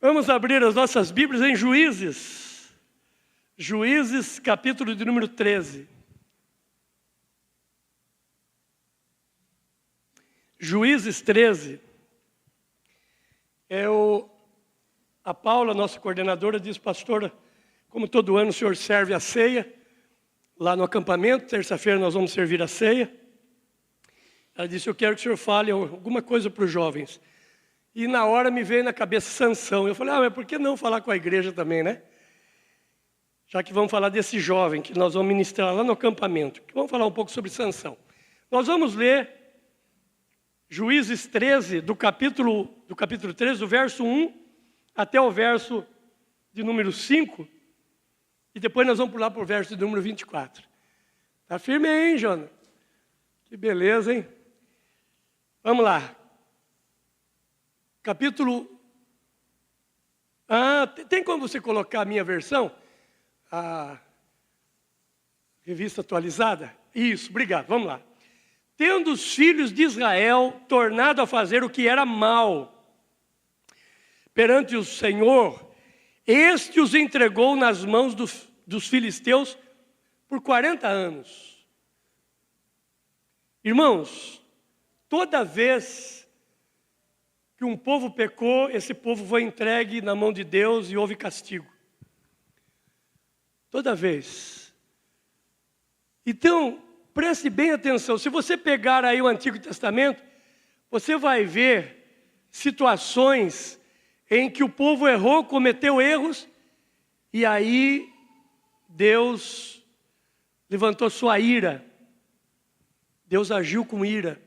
Vamos abrir as nossas Bíblias em Juízes. Juízes, capítulo de número 13. Juízes 13. A Paula, nossa coordenadora, diz: pastora, como todo ano o senhor serve a ceia lá no acampamento, terça-feira nós vamos servir a ceia. Ela disse: eu quero que o senhor fale alguma coisa para os jovens. E na hora me veio na cabeça Sansão. Eu falei: mas por que não falar com a igreja também, né? Já que vamos falar desse jovem que nós vamos ministrar lá no acampamento. Vamos falar um pouco sobre Sansão. Nós vamos ler Juízes 13, do capítulo 13, do verso 1 até o verso de número 5. E depois nós vamos pular para o verso de número 24. Tá firme aí, hein, Jonas? Que beleza, hein? Vamos lá. Capítulo... tem como você colocar a minha versão? A revista atualizada? Isso, obrigado, vamos lá. Tendo os filhos de Israel tornado a fazer o que era mal perante o Senhor, este os entregou nas mãos dos filisteus por 40 anos. Irmãos, toda vez que um povo pecou, esse povo foi entregue na mão de Deus e houve castigo. Toda vez. Então, preste bem atenção. Se você pegar aí o Antigo Testamento, você vai ver situações em que o povo errou, cometeu erros, e aí Deus levantou sua ira. Deus agiu com ira.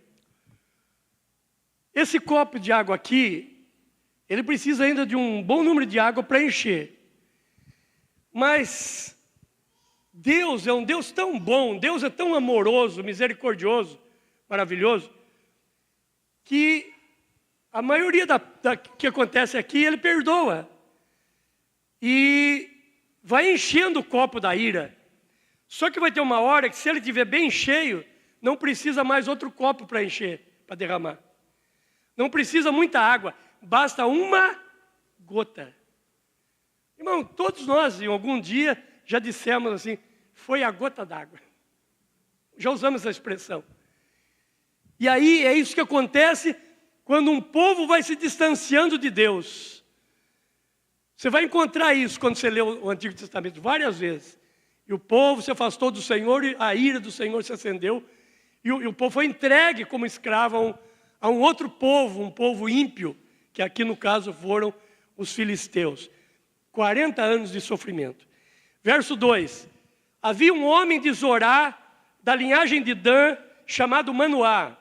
Esse copo de água aqui, ele precisa ainda de um bom número de água para encher. Mas Deus é um Deus tão bom, Deus é tão amoroso, misericordioso, maravilhoso, que a maioria que acontece aqui, Ele perdoa. E vai enchendo o copo da ira. Só que vai ter uma hora que, se ele estiver bem cheio, não precisa mais outro copo para encher, para derramar. Não precisa muita água, basta uma gota. Irmão, todos nós, em algum dia, já dissemos assim: foi a gota d'água. Já usamos essa expressão. E aí é isso que acontece quando um povo vai se distanciando de Deus. Você vai encontrar isso quando você lê o Antigo Testamento várias vezes. E o povo se afastou do Senhor e a ira do Senhor se acendeu. E o povo foi entregue como escravo a um outro povo, um povo ímpio, que aqui no caso foram os filisteus. 40 anos de sofrimento. Verso 2. Havia um homem de Zorá, da linhagem de Dan, chamado Manoá,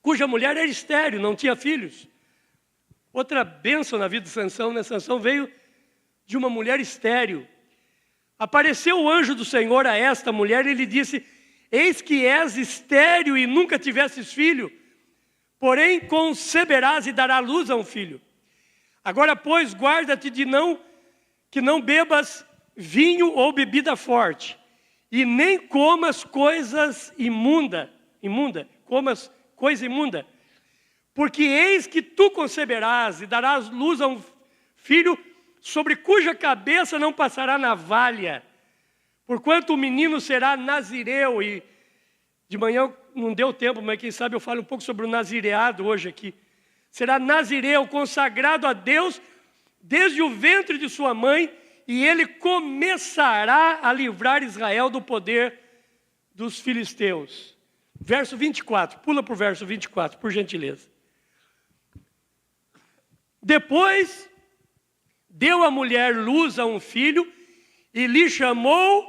cuja mulher era estéril, não tinha filhos. Outra bênção na vida de Sansão, né? Sansão veio de uma mulher estéril. Apareceu o anjo do Senhor a esta mulher e lhe disse: eis que és estéril e nunca tivesses filho, porém conceberás e darás luz a um filho. Agora, pois, guarda-te que não bebas vinho ou bebida forte, e nem comas coisas imunda, comas coisa imunda, porque eis que tu conceberás e darás luz a um filho, sobre cuja cabeça não passará navalha, porquanto o menino será nazireu. E de manhã não deu tempo, mas quem sabe eu falo um pouco sobre o nazireado hoje aqui. Será nazireu, consagrado a Deus desde o ventre de sua mãe, e ele começará a livrar Israel do poder dos filisteus. Verso 24, pula para o verso 24, por gentileza. Depois deu a mulher luz a um filho e lhe chamou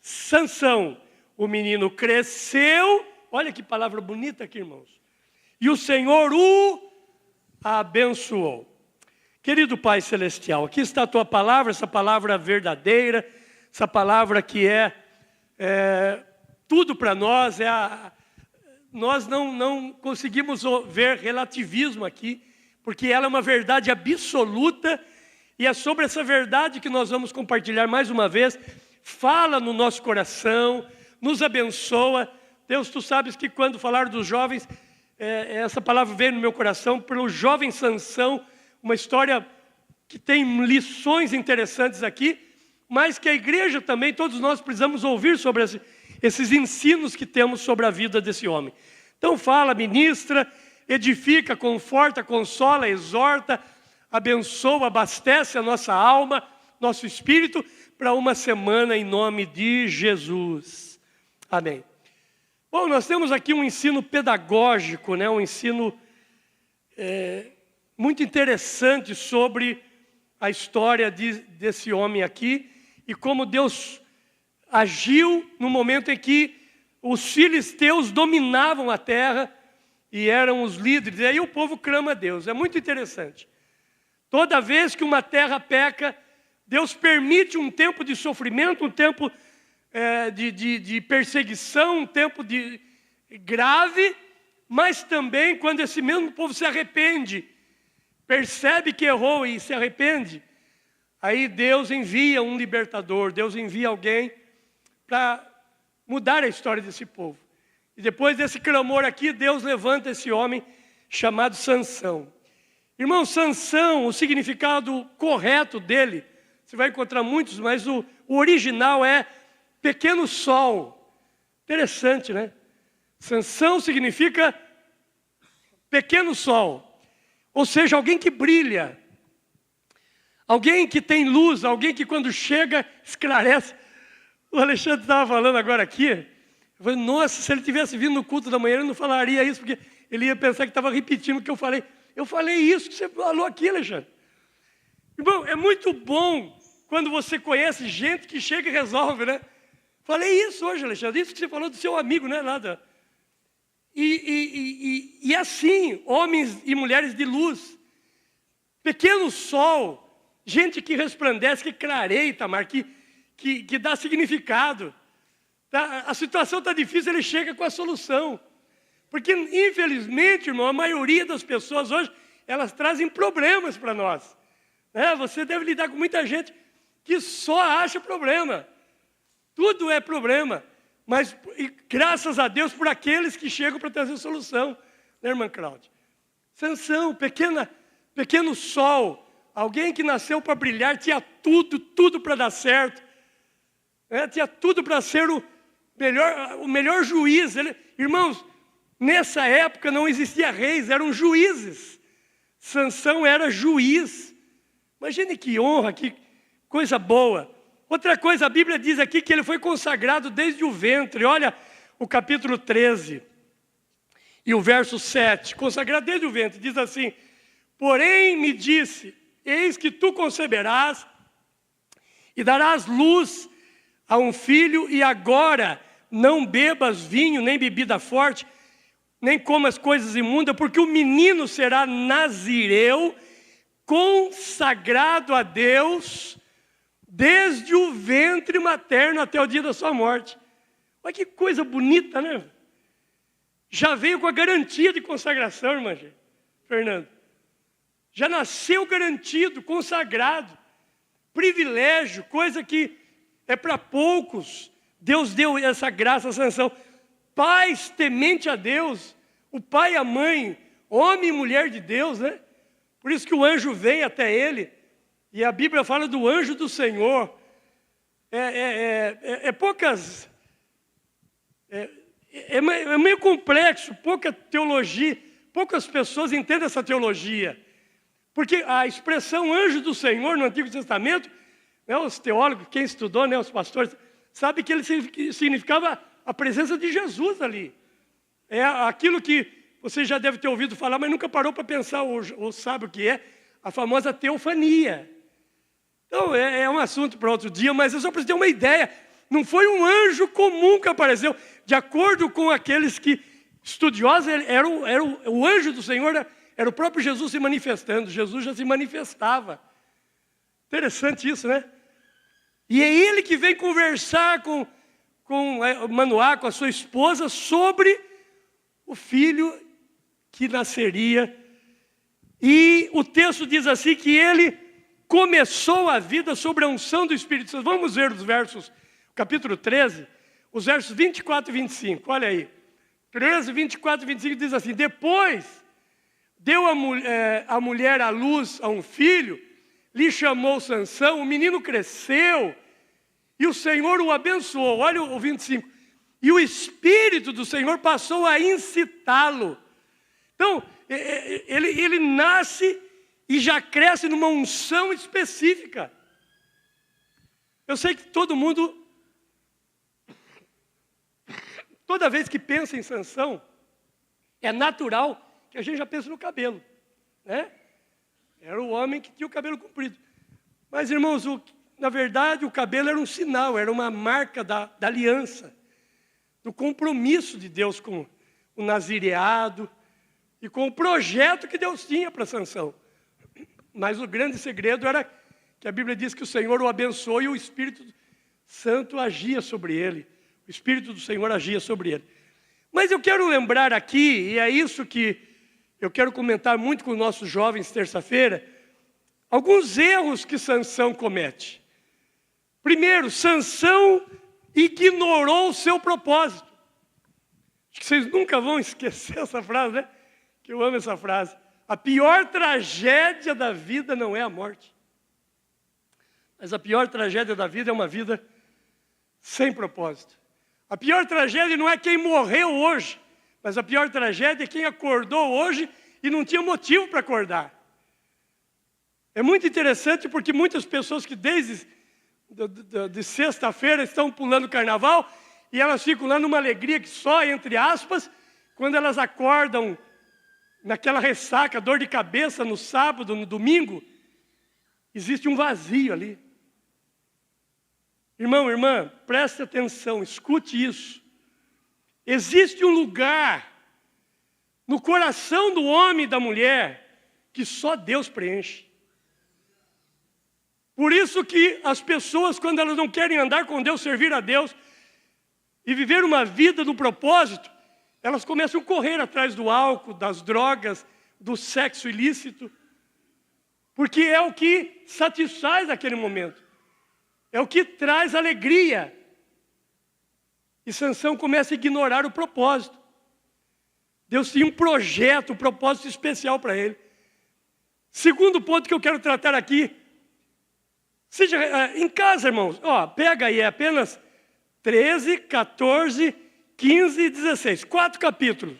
Sansão. O menino cresceu, olha que palavra bonita aqui, irmãos. E o Senhor o abençoou. Querido Pai Celestial, aqui está a Tua palavra, essa palavra verdadeira, essa palavra que é tudo para nós. Nós não conseguimos ver relativismo aqui, porque ela é uma verdade absoluta, e é sobre essa verdade que nós vamos compartilhar mais uma vez. Fala no nosso coração, nos abençoa. Deus, Tu sabes que quando falar dos jovens, essa palavra veio no meu coração pelo jovem Sansão, uma história que tem lições interessantes aqui, mas que a igreja também, todos nós precisamos ouvir sobre esses ensinos que temos sobre a vida desse homem. Então fala, ministra, edifica, conforta, consola, exorta, abençoa, abastece a nossa alma, nosso espírito, para uma semana em nome de Jesus. Amém. Bom, nós temos aqui um ensino pedagógico, né? Um ensino muito interessante sobre a história desse homem aqui e como Deus agiu no momento em que os filisteus dominavam a terra e eram os líderes. E aí o povo clama a Deus. É muito interessante. Toda vez que uma terra peca, Deus permite um tempo de sofrimento, um tempo de perseguição, um tempo grave, mas também quando esse mesmo povo se arrepende, percebe que errou e se arrepende, aí Deus envia um libertador, Deus envia alguém para mudar a história desse povo. E depois desse clamor aqui, Deus levanta esse homem chamado Sansão. Irmão, Sansão, o significado correto dele, você vai encontrar muitos, mas o original é pequeno sol. Interessante, né? Sansão significa pequeno sol. Ou seja, alguém que brilha. Alguém que tem luz, alguém que quando chega, esclarece. O Alexandre estava falando agora aqui. Eu falei, nossa, se ele tivesse vindo no culto da manhã, ele não falaria isso, porque ele ia pensar que estava repetindo o que eu falei. Eu falei isso que você falou aqui, Alexandre. Irmão, é muito bom quando você conhece gente que chega e resolve, né? Falei isso hoje, Alexandre, isso que você falou do seu amigo, não é nada. E assim, homens e mulheres de luz, pequeno sol, gente que resplandece, que clareia, Itamar, que dá significado. Tá? A situação está difícil, ele chega com a solução. Porque, infelizmente, irmão, a maioria das pessoas hoje, elas trazem problemas para nós. Você deve lidar com muita gente que só acha problema. Tudo é problema. Mas, graças a Deus, por aqueles que chegam para trazer solução. Né, irmã Cláudia? Sansão, pequeno sol. Alguém que nasceu para brilhar, tinha tudo para dar certo. Tinha tudo para ser o melhor juiz. Irmãos, nessa época não existia reis, eram juízes. Sansão era juiz. Imagine que honra, que coisa boa. Outra coisa, a Bíblia diz aqui que ele foi consagrado desde o ventre. Olha o capítulo 13 e o verso 7. Consagrado desde o ventre, diz assim: porém me disse, eis que tu conceberás e darás luz a um filho, e agora não bebas vinho, nem bebida forte, nem comas coisas imundas, porque o menino será nazireu, consagrado a Deus, desde o ventre materno até o dia da sua morte. Olha que coisa bonita, né? Já veio com a garantia de consagração, irmã Fernando. Já nasceu garantido, consagrado. Privilégio, coisa que é para poucos. Deus deu essa graça, essa sanção. Pais temente a Deus, o pai e a mãe, homem e mulher de Deus, né? Por isso que o anjo vem até ele. E a Bíblia fala do anjo do Senhor. É meio complexo, pouca teologia, poucas pessoas entendem essa teologia. Porque a expressão anjo do Senhor no Antigo Testamento, os teólogos, quem estudou, os pastores, sabe que ele significava a presença de Jesus ali. É aquilo que você já deve ter ouvido falar, mas nunca parou para pensar ou sabe o que é, a famosa teofania. Então, é um assunto para outro dia, mas eu só preciso ter uma ideia. Não foi um anjo comum que apareceu. De acordo com aqueles que estudiosos, o anjo do Senhor era o próprio Jesus se manifestando. Jesus já se manifestava. Interessante isso, né? E é ele que vem conversar com Manoá, com a sua esposa, sobre o filho que nasceria. E o texto diz assim que ele começou a vida sobre a unção do Espírito Santo. Vamos ver os versos, capítulo 13, os versos 24 e 25. Olha aí. 13, 24 e 25 diz assim: depois deu a mulher à luz a um filho, lhe chamou Sansão, o menino cresceu e o Senhor o abençoou. Olha o 25. E o Espírito do Senhor passou a incitá-lo. Então, ele nasce e já cresce numa unção específica. Eu sei que todo mundo, toda vez que pensa em Sansão, é natural que a gente já pense no cabelo, né? Era o homem que tinha o cabelo comprido. Mas, irmãos, na verdade, o cabelo era um sinal, era uma marca da aliança, do compromisso de Deus com o nazireado e com o projeto que Deus tinha para Sansão. Mas o grande segredo era que a Bíblia diz que o Senhor o abençoou e o Espírito Santo agia sobre ele. O Espírito do Senhor agia sobre ele. Mas eu quero lembrar aqui, e é isso que eu quero comentar muito com os nossos jovens terça-feira, alguns erros que Sansão comete. Primeiro, Sansão ignorou o seu propósito. Acho que vocês nunca vão esquecer essa frase, né? Que eu amo essa frase. A pior tragédia da vida não é a morte. Mas a pior tragédia da vida é uma vida sem propósito. A pior tragédia não é quem morreu hoje, mas a pior tragédia é quem acordou hoje e não tinha motivo para acordar. É muito interessante porque muitas pessoas que desde de sexta-feira estão pulando carnaval e elas ficam lá numa alegria que só, entre aspas, quando elas acordam naquela ressaca, dor de cabeça no sábado, no domingo, existe um vazio ali. Irmão, irmã, preste atenção, escute isso. Existe um lugar no coração do homem e da mulher que só Deus preenche. Por isso que as pessoas, quando elas não querem andar com Deus, servir a Deus e viver uma vida no propósito, elas começam a correr atrás do álcool, das drogas, do sexo ilícito, porque é o que satisfaz naquele momento, é o que traz alegria. E Sansão começa a ignorar o propósito. Deus tinha um projeto, um propósito especial para ele. Segundo ponto que eu quero tratar aqui, seja em casa, irmãos, pega aí, é apenas 13, 14, 15 e 16, 4 capítulos.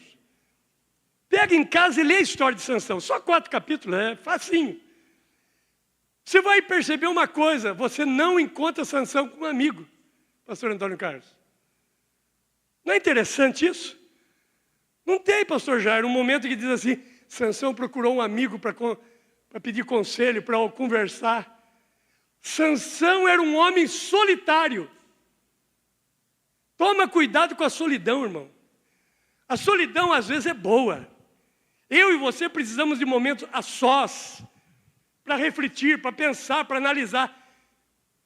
Pega em casa e lê a história de Sansão, só 4 capítulos, é facinho. Você vai perceber uma coisa, você não encontra Sansão com um amigo, pastor Antônio Carlos. Não é interessante isso? Não tem, pastor Jair, um momento que diz assim, Sansão procurou um amigo para pedir conselho, para conversar. Sansão era um homem solitário. Toma cuidado com a solidão, irmão. A solidão às vezes é boa. Eu e você precisamos de momentos a sós, para refletir, para pensar, para analisar.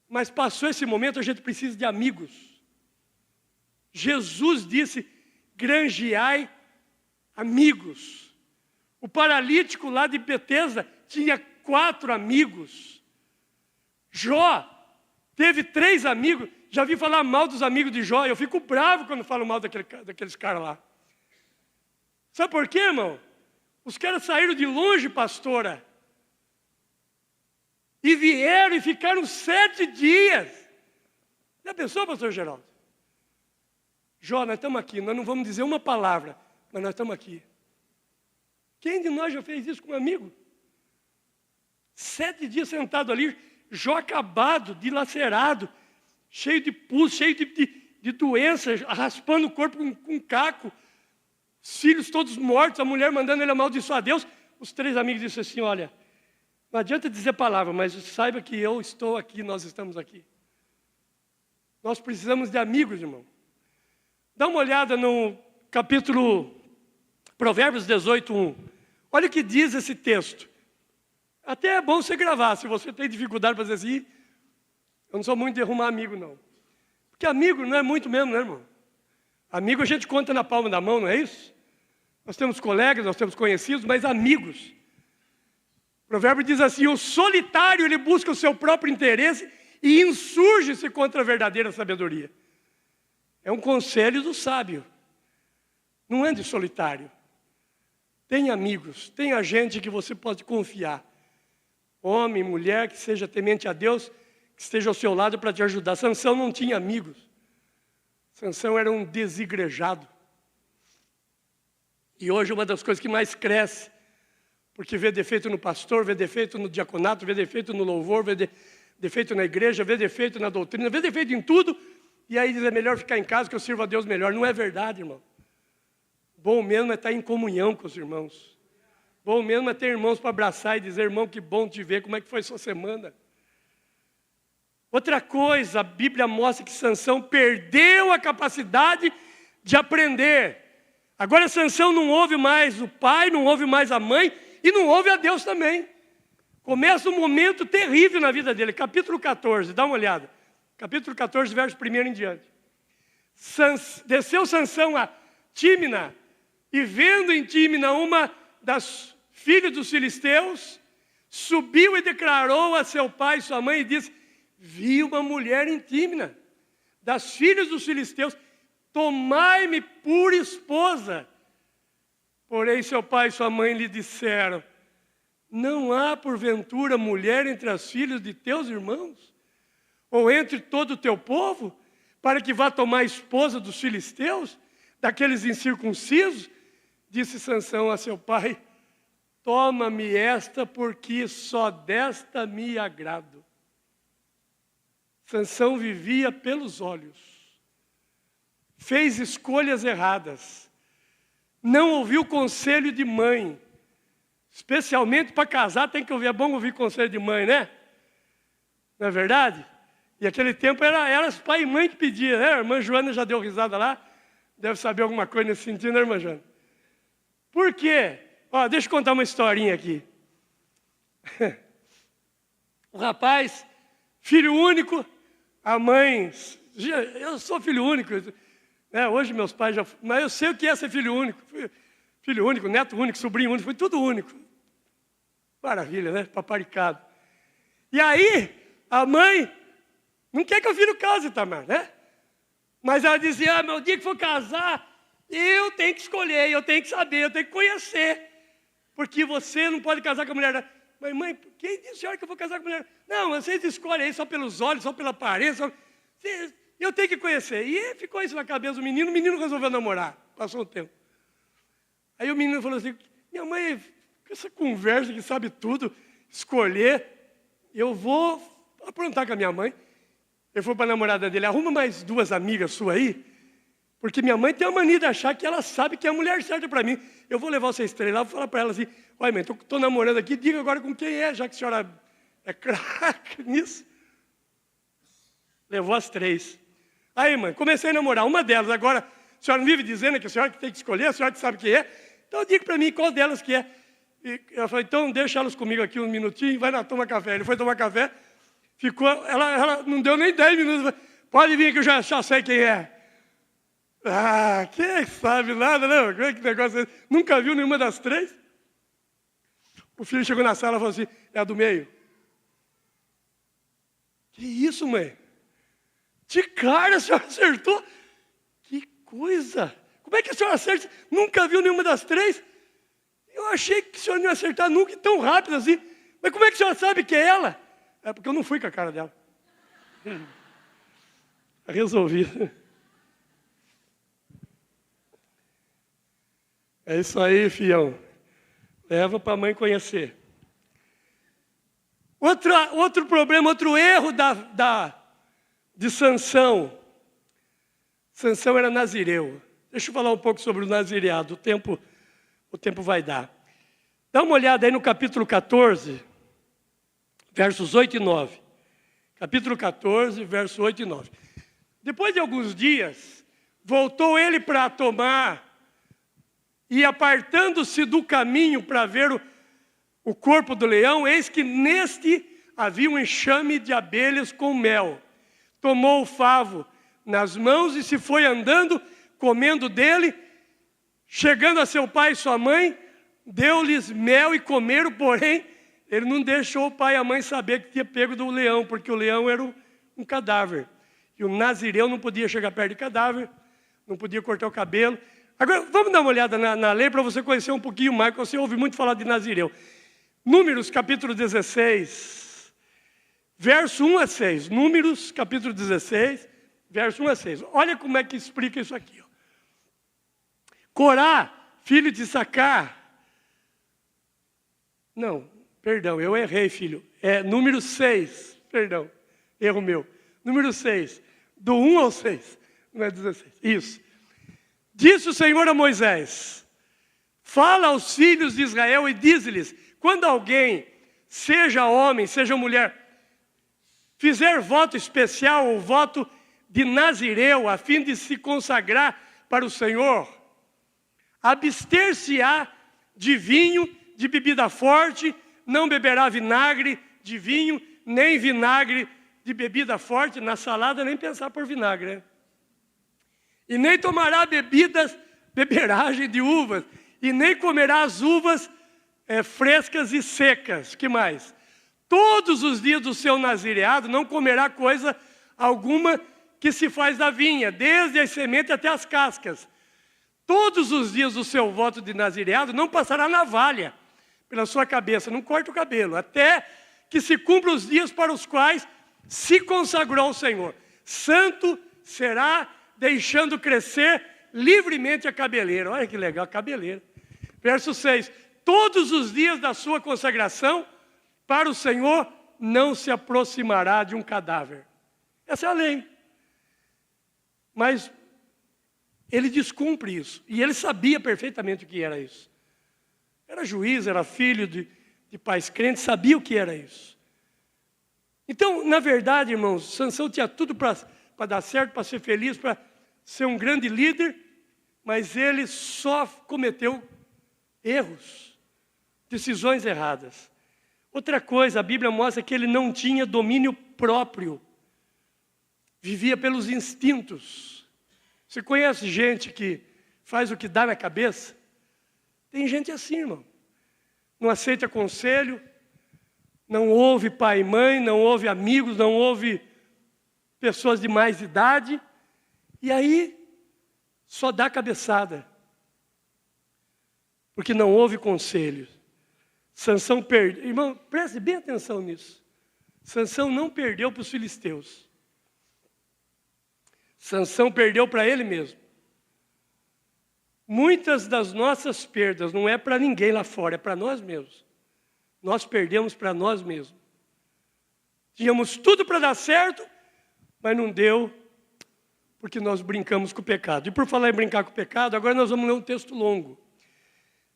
Mas passou esse momento, a gente precisa de amigos. Jesus disse, granjeai amigos. O paralítico lá de Betesda tinha 4 amigos. Jó teve 3 amigos. Já vi falar mal dos amigos de Jó. Eu fico bravo quando falo mal daqueles caras lá. Sabe por quê, irmão? Os caras saíram de longe, pastora. E vieram e ficaram 7 dias. Já pensou, pastor Geraldo? Jó, nós estamos aqui. Nós não vamos dizer uma palavra, mas nós estamos aqui. Quem de nós já fez isso com um amigo? 7 dias sentado ali, Jó acabado, dilacerado, cheio de pus, cheio de doenças, raspando o corpo com caco, os filhos todos mortos, a mulher mandando ele amaldiçoar a Deus. Os 3 amigos disseram assim, olha, não adianta dizer palavra, mas saiba que eu estou aqui, nós estamos aqui. Nós precisamos de amigos, irmão. Dá uma olhada no capítulo Provérbios 18, 1. Olha o que diz esse texto. Até é bom você gravar, se você tem dificuldade para dizer assim, eu não sou muito de arrumar amigo, não. Porque amigo não é muito mesmo, né, irmão? Amigo a gente conta na palma da mão, não é isso? Nós temos colegas, nós temos conhecidos, mas amigos. O provérbio diz assim, o solitário ele busca o seu próprio interesse e insurge-se contra a verdadeira sabedoria. É um conselho do sábio. Não ande solitário. Tenha amigos, tenha gente que você pode confiar. Homem, mulher, que seja temente a Deus, que esteja ao seu lado para te ajudar. Sansão não tinha amigos. Sansão era um desigrejado. E hoje uma das coisas que mais cresce, porque vê defeito no pastor, vê defeito no diaconato, vê defeito no louvor, vê defeito na igreja, vê defeito na doutrina, vê defeito em tudo, e aí diz, é melhor ficar em casa que eu sirvo a Deus melhor. Não é verdade, irmão. Bom mesmo é estar em comunhão com os irmãos. Bom mesmo é ter irmãos para abraçar e dizer, irmão, que bom te ver, como é que foi sua semana? Outra coisa, a Bíblia mostra que Sansão perdeu a capacidade de aprender. Agora Sansão não ouve mais o pai, não ouve mais a mãe e não ouve a Deus também. Começa um momento terrível na vida dele. Capítulo 14, dá uma olhada. Capítulo 14, verso 1 em diante. Desceu Sansão a Tímina e vendo em Tímina uma das filhas dos filisteus, subiu e declarou a seu pai e sua mãe e disse, vi uma mulher em Tímina, das filhas dos filisteus, tomai-me por esposa. Porém, seu pai e sua mãe lhe disseram, não há porventura mulher entre as filhas de teus irmãos? Ou entre todo o teu povo, para que vá tomar a esposa dos filisteus, daqueles incircuncisos? Disse Sansão a seu pai, toma-me esta, porque só desta me agrado. Sansão vivia pelos olhos, fez escolhas erradas, não ouviu conselho de mãe, especialmente para casar tem que ouvir, é bom ouvir conselho de mãe, né? Não é verdade? E aquele tempo era os pai e mãe que pediam, né? A irmã Joana já deu risada lá, deve saber alguma coisa nesse sentido, né, irmã Joana? Por quê? Ó, deixa eu contar uma historinha aqui. O rapaz, filho único, a mãe, eu sou filho único, né? Hoje meus pais já, mas eu sei o que é ser filho único. Filho único, neto único, sobrinho único, foi tudo único. Maravilha, né? Paparicado. E aí, a mãe não quer que o filho case, Tamar, né? Mas ela dizia, meu dia que for casar, eu tenho que escolher, eu tenho que saber, eu tenho que conhecer. Porque você não pode casar com a mulher. Mas mãe, quem disse a senhora que eu vou casar com a mulher? Não, vocês escolhem aí só pelos olhos, só pela aparência. Eu tenho que conhecer. E ficou isso na cabeça do menino, o menino resolveu namorar. Passou um tempo. Aí o menino falou assim, minha mãe, com essa conversa que sabe tudo, escolher, eu vou aprontar com a minha mãe. Ele foi para a namorada dele, arruma mais 2 amigas suas aí, porque minha mãe tem a mania de achar que ela sabe que é a mulher certa para mim. Eu vou levar vocês 3 lá, vou falar para ela assim, olha mãe, estou namorando aqui, diga agora com quem é, já que a senhora é craque nisso. Levou as 3. Aí mãe, comecei a namorar uma delas, agora a senhora não vive dizendo que a senhora que tem que escolher, a senhora que sabe quem é, então diga para mim qual delas que é. E ela falou, então deixa elas comigo aqui um minutinho, vai lá tomar café. Ele foi tomar café, ficou, ela não deu nem 10 minutos, pode vir que eu já sei quem é. Ah, quem sabe nada, né? Que negócio é esse? Nunca viu nenhuma das 3? O filho chegou na sala e falou assim, é a do meio. Que isso, mãe? De cara a senhora acertou? Que coisa! Como é que a senhora acerta? Nunca viu nenhuma das 3? Eu achei que a senhora não ia acertar nunca tão rápido assim. Mas como é que a senhora sabe que é ela? É porque eu não fui com a cara dela. Resolvi. É isso aí, fião. Leva para a mãe conhecer. Outro problema, outro erro de Sansão. Sansão era nazireu. Deixa eu falar um pouco sobre o nazireado. O tempo vai dar. Dá uma olhada aí no capítulo 14, versos 8 e 9. Capítulo 14, versos 8 e 9. Depois de alguns dias, voltou ele para tomar, e apartando-se do caminho para ver o corpo do leão, eis que neste havia um enxame de abelhas com mel. Tomou o favo nas mãos e se foi andando, comendo dele. Chegando a seu pai e sua mãe, deu-lhes mel e comeram, porém, ele não deixou o pai e a mãe saber que tinha pego do leão, porque o leão era um cadáver. E o nazireu não podia chegar perto de cadáver, não podia cortar o cabelo. Agora, vamos dar uma olhada na lei para você conhecer um pouquinho mais, porque você ouve muito falar de nazireu. Números capítulo 16, verso 1 a 6. Números capítulo 16, verso 1 a 6. Olha como é que explica isso aqui. Ó. Corá, filho de Issacar. Não, perdão, eu errei, filho. É número 6, perdão, erro meu. Número 6, do 1 ao 6, não é 16. Isso. Disse o Senhor a Moisés: fala aos filhos de Israel e diz-lhes: quando alguém, seja homem, seja mulher, fizer voto especial ou voto de Nazireu, a fim de se consagrar para o Senhor, abster-se-á de vinho, de bebida forte, não beberá vinagre de vinho, nem vinagre de bebida forte, na salada nem pensar por vinagre, né? E nem tomará beberagem de uvas, e nem comerá as uvas frescas e secas. Que mais? Todos os dias do seu nazireado não comerá coisa alguma que se faz da vinha, desde as sementes até as cascas. Todos os dias do seu voto de nazireado não passará navalha pela sua cabeça, não corta o cabelo, até que se cumpram os dias para os quais se consagrou ao Senhor. Santo será, deixando crescer livremente a cabeleira. Olha que legal, a cabeleira. Verso 6. Todos os dias da sua consagração para o Senhor não se aproximará de um cadáver. Essa é a lei. Mas ele descumpre isso. E ele sabia perfeitamente o que era isso. Era juiz, era filho de pais crentes, sabia o que era isso. Então, na verdade, irmãos, Sansão tinha tudo para dar certo, para ser feliz, para ser um grande líder, mas ele só cometeu erros, decisões erradas. Outra coisa, a Bíblia mostra que ele não tinha domínio próprio, vivia pelos instintos. Você conhece gente que faz o que dá na cabeça? Tem gente assim, irmão. Não aceita conselho, não ouve pai e mãe, não ouve amigos, não ouve pessoas de mais idade, e aí só dá cabeçada, porque não ouve conselhos. Sansão perdeu, irmão, preste bem atenção nisso. Sansão não perdeu para os filisteus. Sansão perdeu para ele mesmo. Muitas das nossas perdas não é para ninguém lá fora, é para nós mesmos. Nós perdemos para nós mesmos. Tínhamos tudo para dar certo, mas não deu, porque nós brincamos com o pecado. E por falar em brincar com o pecado, agora nós vamos ler um texto longo.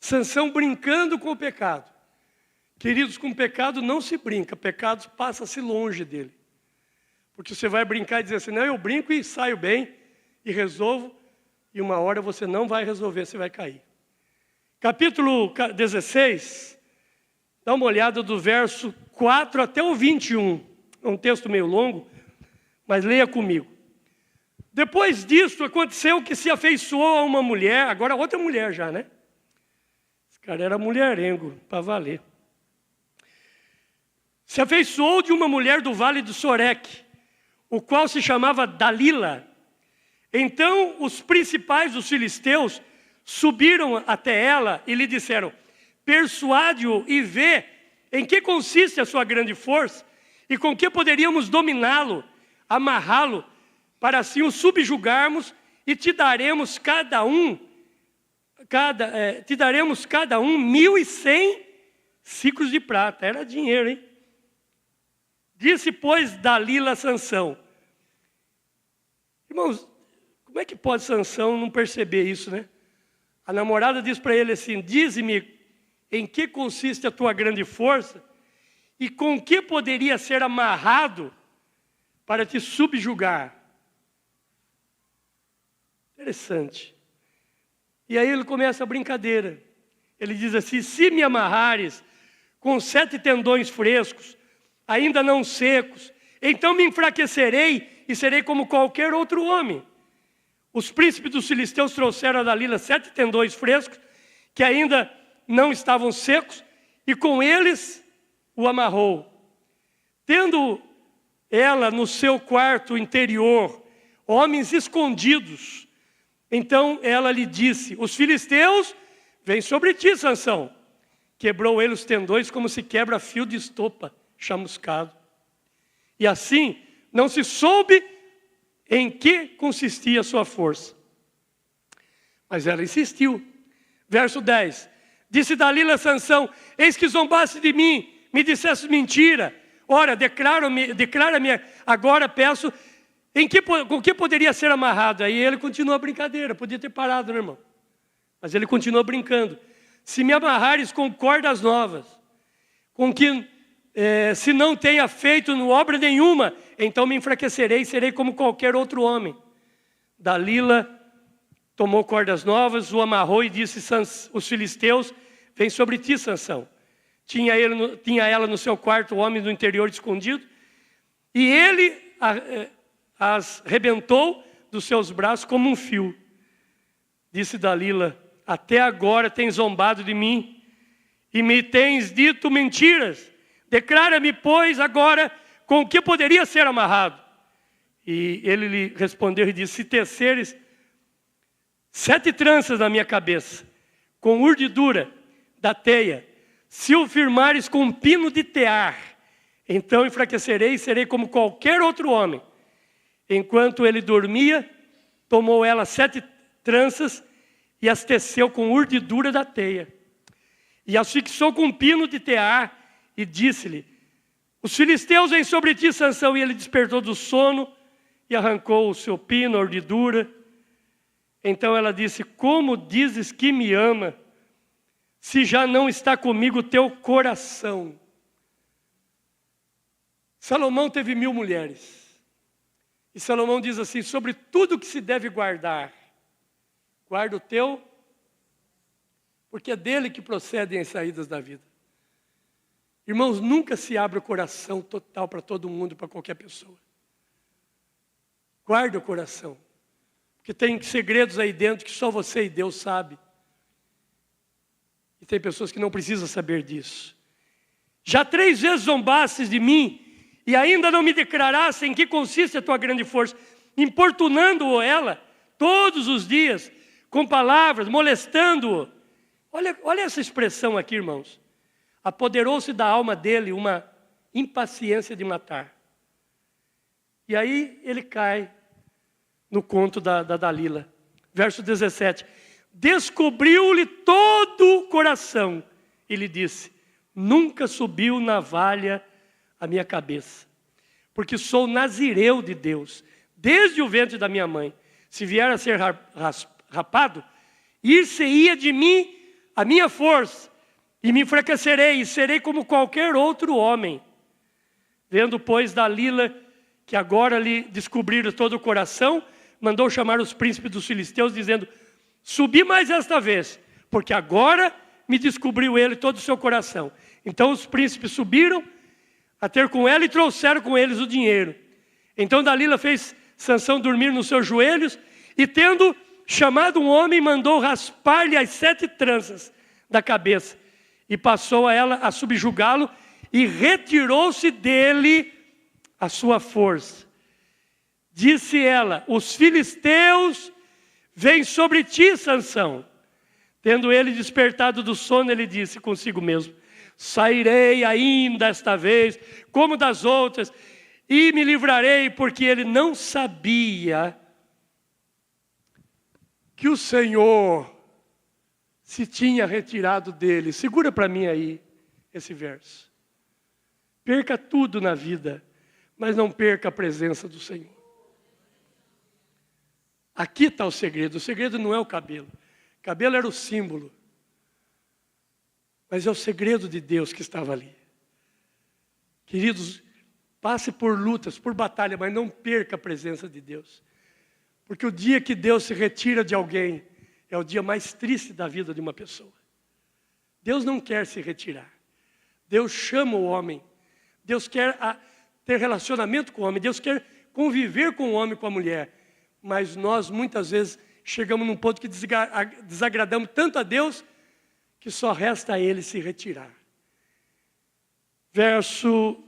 Sansão brincando com o pecado. Queridos, com o pecado não se brinca, pecado passa-se longe dele. Porque você vai brincar e dizer assim, não, eu brinco e saio bem, e resolvo, e uma hora você não vai resolver, você vai cair. Capítulo 16, dá uma olhada do verso 4 até o 21. É um texto meio longo, mas leia comigo. Depois disso, aconteceu que se afeiçoou a uma mulher, agora outra mulher já, né? Esse cara era mulherengo, para valer. Se afeiçoou de uma mulher do vale de Soreque, o qual se chamava Dalila. Então os principais dos filisteus subiram até ela e lhe disseram, persuade-o e vê em que consiste a sua grande força e com que poderíamos dominá-lo, amarrá-lo, para assim o subjugarmos e te daremos cada um 1.100 ciclos de prata. Era dinheiro, hein? Disse, pois, Dalila a Sansão. Irmãos, como é que pode Sansão não perceber isso, né? A namorada diz para ele assim, dize-me em que consiste a tua grande força e com que poderia ser amarrado para te subjugar. Interessante. E aí ele começa a brincadeira. Ele diz assim, se me amarrares com 7 tendões frescos, ainda não secos, então me enfraquecerei e serei como qualquer outro homem. Os príncipes dos filisteus trouxeram a Dalila 7 tendões frescos, que ainda não estavam secos, e com eles o amarrou. Tendo ela no seu quarto interior homens escondidos, então ela lhe disse, os filisteus vêm sobre ti, Sansão. quebrou ele os tendões como se quebra fio de estopa chamuscado. E assim, não se soube em que consistia a sua força. Mas ela insistiu. Verso 10. Disse Dalila a Sansão: eis que zombaste de mim, me disseste mentira. Ora, declara-me agora, peço, com que poderia ser amarrado? Aí ele continua a brincadeira, podia ter parado, né, irmão? Mas ele continua brincando. Se me amarrares com cordas novas, com que se não tenha feito obra nenhuma, então me enfraquecerei e serei como qualquer outro homem. Dalila tomou cordas novas, o amarrou e disse: os filisteus vêm sobre ti, Sansão. Tinha ela no seu quarto, o homem do interior escondido, e ele as rebentou dos seus braços como um fio. Disse Dalila: até agora tens zombado de mim e me tens dito mentiras. Declara-me, pois, agora com o que poderia ser amarrado. E ele lhe respondeu e disse: se teceres 7 tranças na minha cabeça, com urdidura da teia, se o firmares com um pino de tear, então enfraquecerei e serei como qualquer outro homem. Enquanto ele dormia, tomou ela 7 tranças e as teceu com urdidura da teia. E as fixou com um pino de tear e disse-lhe: os filisteus vêm sobre ti, Sansão. E ele despertou do sono e arrancou o seu pino, a urdidura. Então ela disse: como dizes que me ama, se já não está comigo o teu coração? Salomão teve 1000 mulheres. E Salomão diz assim: sobre tudo que se deve guardar, guarda o teu, porque é dele que procedem as saídas da vida. Irmãos, nunca se abre o coração total para todo mundo, para qualquer pessoa. Guarda o coração. Porque tem segredos aí dentro que só você e Deus sabem. E tem pessoas que não precisam saber disso. Já 3 vezes zombastes de mim, e ainda não me declaraste em que consiste a tua grande força, importunando-o ela todos os dias, com palavras, molestando-o. Olha essa expressão aqui, irmãos. Apoderou-se da alma dele uma impaciência de matar. E aí ele cai no conto da Dalila. Verso 17. Descobriu-lhe todo o coração e lhe disse: nunca subiu navalha a minha cabeça, porque sou nazireu de Deus, desde o ventre da minha mãe. Se vier a ser rapado, ir-se-ia de mim a minha força, e me enfraquecerei, e serei como qualquer outro homem. Vendo, pois, Dalila, que agora lhe descobriram todo o coração, mandou chamar os príncipes dos filisteus, dizendo: subi mais esta vez, porque agora me descobriu ele todo o seu coração. Então os príncipes subiram a ter com ela e trouxeram com eles o dinheiro. Então Dalila fez Sansão dormir nos seus joelhos, e tendo chamado um homem, mandou raspar-lhe as 7 tranças da cabeça, e passou a ela a subjugá-lo, e retirou-se dele a sua força. Disse ela: os filisteus vêm sobre ti, Sansão. Tendo ele despertado do sono, ele disse consigo mesmo: sairei ainda esta vez, como das outras, e me livrarei, porque ele não sabia que o Senhor se tinha retirado dele. Segura para mim aí esse verso. Perca tudo na vida, mas não perca a presença do Senhor. Aqui está o segredo não é o cabelo. O cabelo era o símbolo. Mas é o segredo de Deus que estava ali. Queridos, passe por lutas, por batalha, mas não perca a presença de Deus. Porque o dia que Deus se retira de alguém, é o dia mais triste da vida de uma pessoa. Deus não quer se retirar. Deus chama o homem. Deus quer ter relacionamento com o homem. Deus quer conviver com o homem e com a mulher. Mas nós muitas vezes chegamos num ponto que desagradamos tanto a Deus, que só resta a Ele se retirar. Verso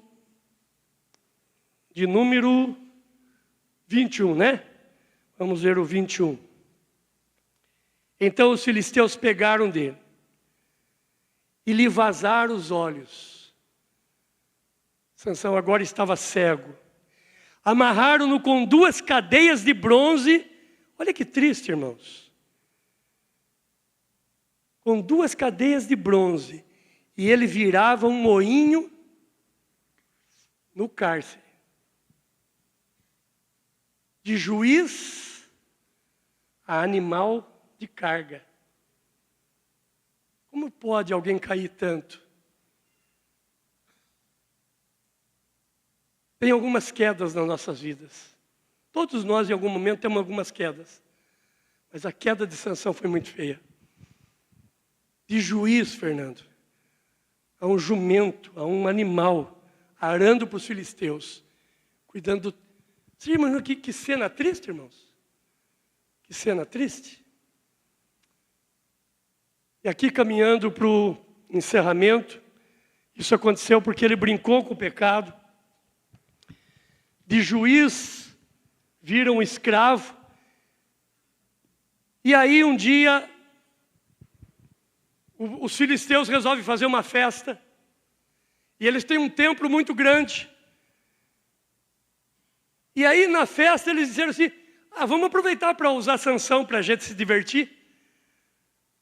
de número 21, né? Vamos ver o 21. Então os filisteus pegaram dele e lhe vazaram os olhos. Sansão agora estava cego. Amarraram-no com 2 cadeias de bronze. Olha que triste, irmãos. Com 2 cadeias de bronze. E ele virava um moinho no cárcere. De juiz a animal de carga. Como pode alguém cair tanto? Tem algumas quedas nas nossas vidas. Todos nós, em algum momento, temos algumas quedas. Mas a queda de Sansão foi muito feia. De juiz, Fernando, a um jumento, a um animal, arando para os filisteus, cuidando. Você imagina que cena triste, irmãos? Que cena triste. E aqui, caminhando para o encerramento, isso aconteceu porque ele brincou com o pecado. De juiz, vira um escravo. E aí, um dia, os filisteus resolvem fazer uma festa. E eles têm um templo muito grande. E aí, na festa, eles disseram assim, vamos aproveitar para usar Sansão para a gente se divertir.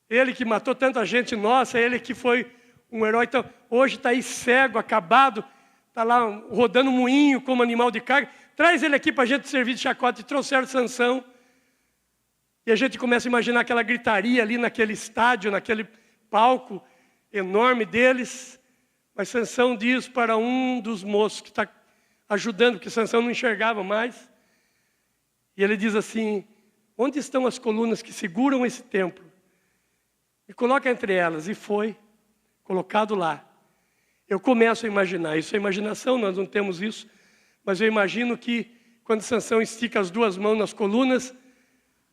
Ele que matou tanta gente nossa, ele que foi um herói. Então, hoje está aí cego, acabado, está lá rodando um moinho como animal de carga. Traz ele aqui para a gente servir de chacota. E trouxeram Sansão. E a gente começa a imaginar aquela gritaria ali naquele estádio, naquele palco enorme deles. Mas Sansão diz para um dos moços que está ajudando, porque Sansão não enxergava mais. E ele diz assim, onde estão as colunas que seguram esse templo? E coloca entre elas. E foi colocado lá. Eu começo a imaginar. Isso é imaginação, nós não temos isso. Mas eu imagino que quando Sansão estica as 2 mãos nas colunas,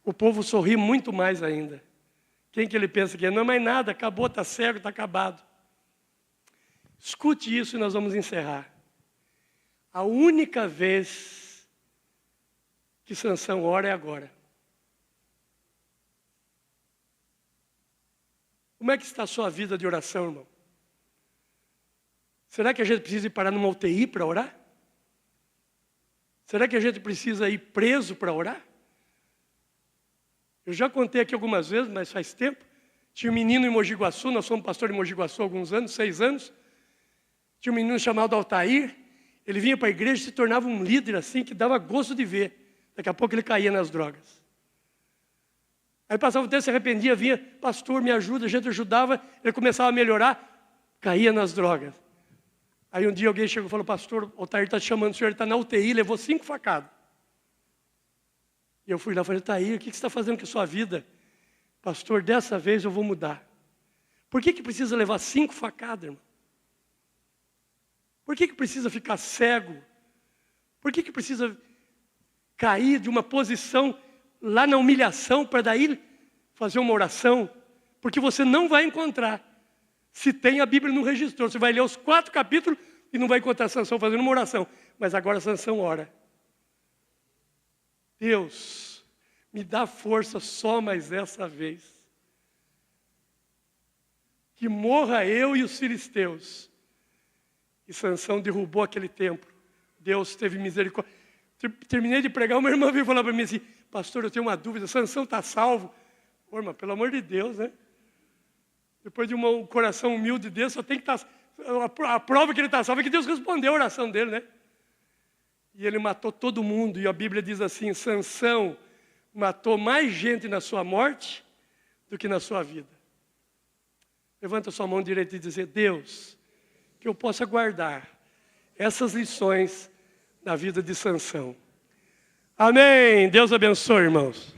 o povo sorri muito mais ainda. Quem que ele pensa que é? Não é mais nada, acabou, está cego, está acabado. Escute isso e nós vamos encerrar. A única vez que Sansão ora é agora. Como é que está a sua vida de oração, irmão? Será que a gente precisa ir parar numa UTI para orar? Será que a gente precisa ir preso para orar? Eu já contei aqui algumas vezes, mas faz tempo. Tinha um menino em Mogi Guaçu, nós somos pastor em Mogi Guaçu há alguns anos, 6 anos. Tinha um menino chamado Altair. Ele vinha para a igreja e se tornava um líder assim, que dava gosto de ver. Daqui a pouco ele caía nas drogas. Aí passava o tempo, se arrependia, vinha, pastor, me ajuda, a gente ajudava, ele começava a melhorar, caía nas drogas. Aí um dia alguém chegou e falou, pastor, o Altair está te chamando, o senhor está na UTI, levou 5 facadas. E eu fui lá e falei, Altair, o que você está fazendo com a sua vida? Pastor, dessa vez eu vou mudar. Por que precisa levar 5 facadas, irmão? Por que precisa ficar cego? Por que precisa cair de uma posição lá na humilhação para daí fazer uma oração? Porque você não vai encontrar. Se tem, a Bíblia não registrou. Você vai ler os 4 capítulos e não vai encontrar Sansão fazendo uma oração. Mas agora Sansão ora. Deus, me dá força só mais essa vez. Que morra eu e os filisteus. E Sansão derrubou aquele templo. Deus teve misericórdia. Terminei de pregar, uma irmã veio falar para mim assim, pastor, eu tenho uma dúvida, Sansão está salvo? Pô, irmã, pelo amor de Deus, né? Depois de um coração humilde de Deus, só tem que estar... A prova que ele está salvo é que Deus respondeu a oração dele, né? E ele matou todo mundo. E a Bíblia diz assim, Sansão matou mais gente na sua morte do que na sua vida. Levanta sua mão direita e diz, Deus, que eu possa guardar essas lições na vida de Sansão. Amém. Deus abençoe, irmãos.